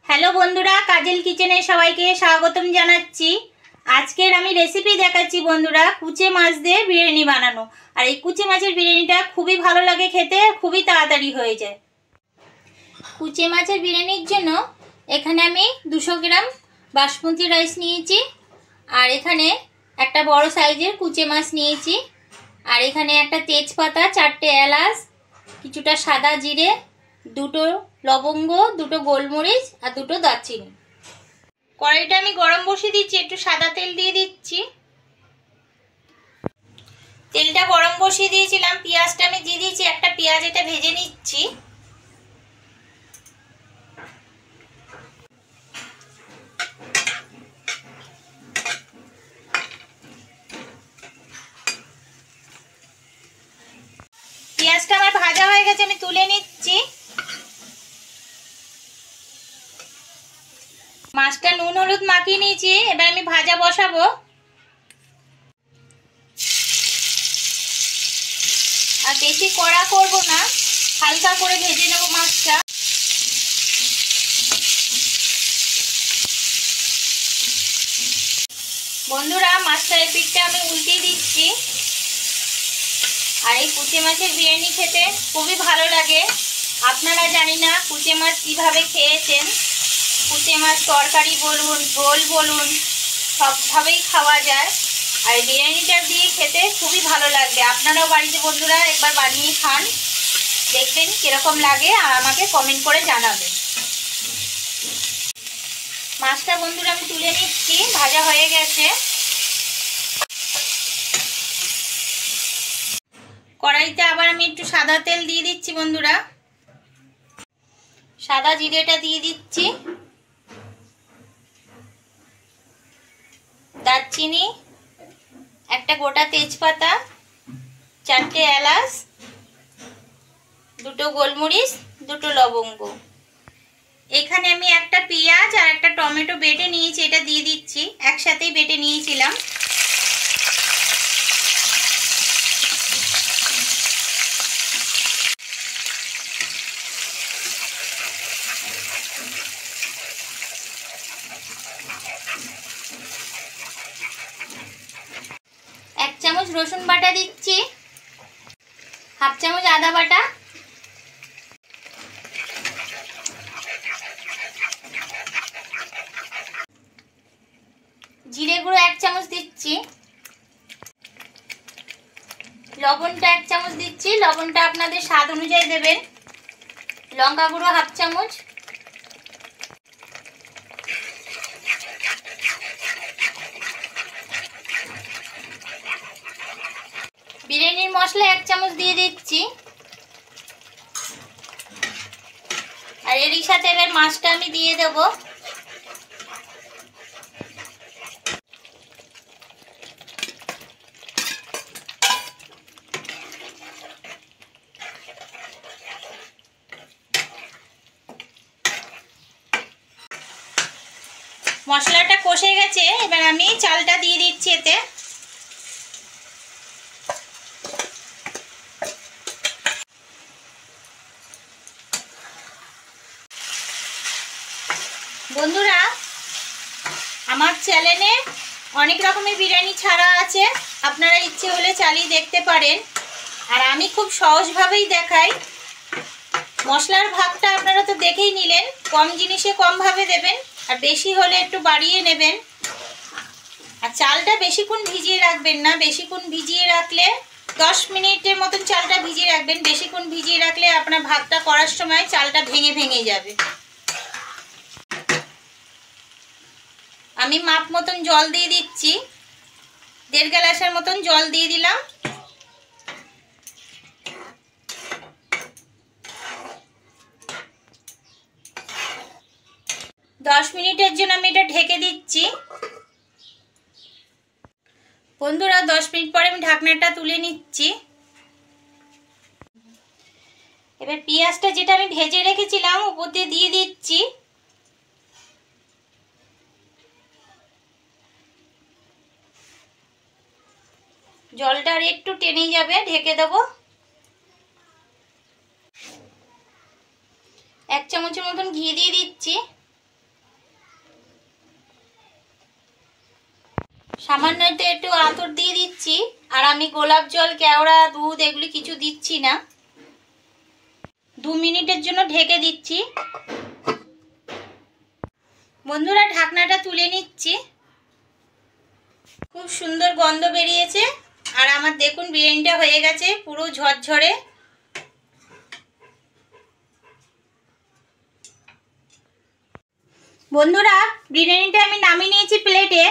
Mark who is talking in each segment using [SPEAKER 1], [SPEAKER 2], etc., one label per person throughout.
[SPEAKER 1] Hello বন্ধুরা, কাজল কিচেনে সবাইকে স্বাগতম জানাচ্ছি। আজকের আমি রেসিপি দেখাচ্ছি বন্ধুরা, কুচে মাছ দিয়ে বিরিয়ানি বানানো। আর এই কুচে মাছের বিরিয়ানিটা খুবই ভালো লাগে খেতে, খুবই তাড়াতাড়ি হয়ে যায়। কুচে মাছের বিরিয়ানির জন্য এখানে আমি 200 গ্রাম বাসমতি রাইস নিয়েছি, আর এখানে একটা বড় সাইজের কুচে মাছ নিয়েছি, আর এখানে একটা তেজপাতা, 4টে এলাচ, কিছুটা সাদা জিরে, 2টো লবঙ্গ, 2টো গোলমরিচ আর 2টো দারচিনি। কড়াইটা আমি গরম বসিয়ে দিচ্ছি, একটু সাদা তেল দিয়ে দিচ্ছি। তেলটা গরম বসিয়ে দিয়েছিলাম, পেঁয়াজটা আমি দিয়ে দিয়েছি। একটা পেঁয়াজ এটা ভেজে নিচ্ছি। পেঁয়াজটা আমার ভাজা হয়ে গেছে, আমি তুলে নিচ্ছি। মাছটা নুন হলুদ মাখিয়ে নিয়েছি, এবার আমি ভাজা বসাবো। আর বেশি কড়া করব না, হালকা করে ভেজে নেব মাছটা। বন্ধুরা, মাছটার এই পিঠটা আমি উল্টিয়ে দিচ্ছি। আর এই কুচে মাছের বিরিয়ানি খেতে খুবই ভালো লাগে। আপনারা জানি না কুচে মাছ কীভাবে খেয়েছেন। কুচে মাছ তরকারি বলুন, ঝোল বলুন, সবভাবেই খাওয়া যায়। আর বিরিয়ানিটা দিয়ে খেতে খুবই ভালো লাগবে। আপনারাও বাড়িতে বন্ধুরা একবার বানিয়ে খান, দেখবেন কীরকম লাগে আর আমাকে কমেন্ট করে জানাবেন। মাছটা বন্ধুরা আমি তুলে নিচ্ছি, ভাজা হয়ে গেছে। কড়াইতে আবার আমি একটু সাদা তেল দিয়ে দিচ্ছি বন্ধুরা। সাদা জিরেটা দিয়ে দিচ্ছি, দারচিনি, একটা গোটা তেজপাতা, 4টে এলাচ, 2টো গোলমরিচ, 2টো লবঙ্গ। এখানে আমি একটা পেঁয়াজ আর একটা টমেটো বেটে নিয়েছি, এটা দিয়ে দিচ্ছি। একসাথেই বেটে নিয়েছিলাম। এক চামচ রসুন বাটা দিচ্ছি, হাফ চামচ আদা বাটা, জিরে গুঁড়ো 1 চামচ দিচ্ছি, লবণটা 1 চামচ দিচ্ছি। লবণটা আপনাদের স্বাদ অনুযায়ী দেবেন। লঙ্কা গুঁড়ো হাফ চামচ, বিরিয়ানির মশলা 1 চামচ দিয়ে দিচ্ছি। আর এরই সাথে এবার মাছটা আমি দিয়ে দেব। মশলাটা কষে গেছে, এবার আমি চালটা দিয়ে দিচ্ছি এতে। বন্ধুরা, আমার চ্যানেলে অনেক রকমের বিরিয়ানি ছাড়া আছে, আপনারা ইচ্ছে হলে চালিয়ে দেখতে পারেন। আর আমি খুব সহজভাবেই দেখাই। মশলার ভাগটা আপনারা তো দেখেই নিলেন, কম জিনিসে কমভাবে দেবেন, আর বেশি হলে একটু বাড়িয়ে নেবেন। আর চালটা বেশিক্ষণ ভিজিয়ে রাখবেন না। বেশিক্ষণ ভিজিয়ে রাখলে 10 মিনিটের মতন চালটা ভিজিয়ে রাখবেন। বেশিক্ষণ ভিজিয়ে রাখলে আপনার ভাতটা করার সময় চালটা ভেঙে ভেঙে যাবে। আমি মাপ মতন জল দিয়ে দিচ্ছি, 1.5 গ্লাসের মতন জল দিয়ে দিলাম। দশ মিনিটের জন্য আমি এটা ঢেকে দিচ্ছি। বন্ধুরা, 10 মিনিট পরে আমি ঢাকনাটা তুলে নিচ্ছি। এবার পেঁয়াজটা যেটা আমি ভেজে রেখেছিলাম উপর দিয়ে দিচ্ছি। জলটা আর একটু টেনে যাবে, ঢেকে দেবো। 1 চামচের মতন ঘি দিয়ে দিচ্ছি। সামান্য একটু আতর দিয়ে দিচ্ছি। আর আমি গোলাপ জল, কেওড়া দুধ এগুলি কিছু দিচ্ছি না। 2 মিনিটের জন্য ঢেকে দিচ্ছি। বন্ধুরা, ঢাকনাটা তুলে নিচ্ছি। খুব সুন্দর গন্ধ বেরিয়েছে। আর আমার দেখুন বিরিয়ানিটা হয়ে গেছে পুরো ঝরঝরে। বন্ধুরা, বিরিয়ানিটা আমি নামিয়ে নিয়েছি প্লেটে।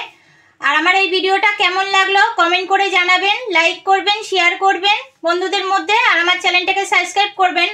[SPEAKER 1] আর আমার এই ভিডিওটা কেমন লাগলো কমেন্ট করে জানাবেন, লাইক করবেন, শেয়ার করবেন বন্ধুদের মধ্যে, আর আমার চ্যানেলটাকে সাবস্ক্রাইব করবেন।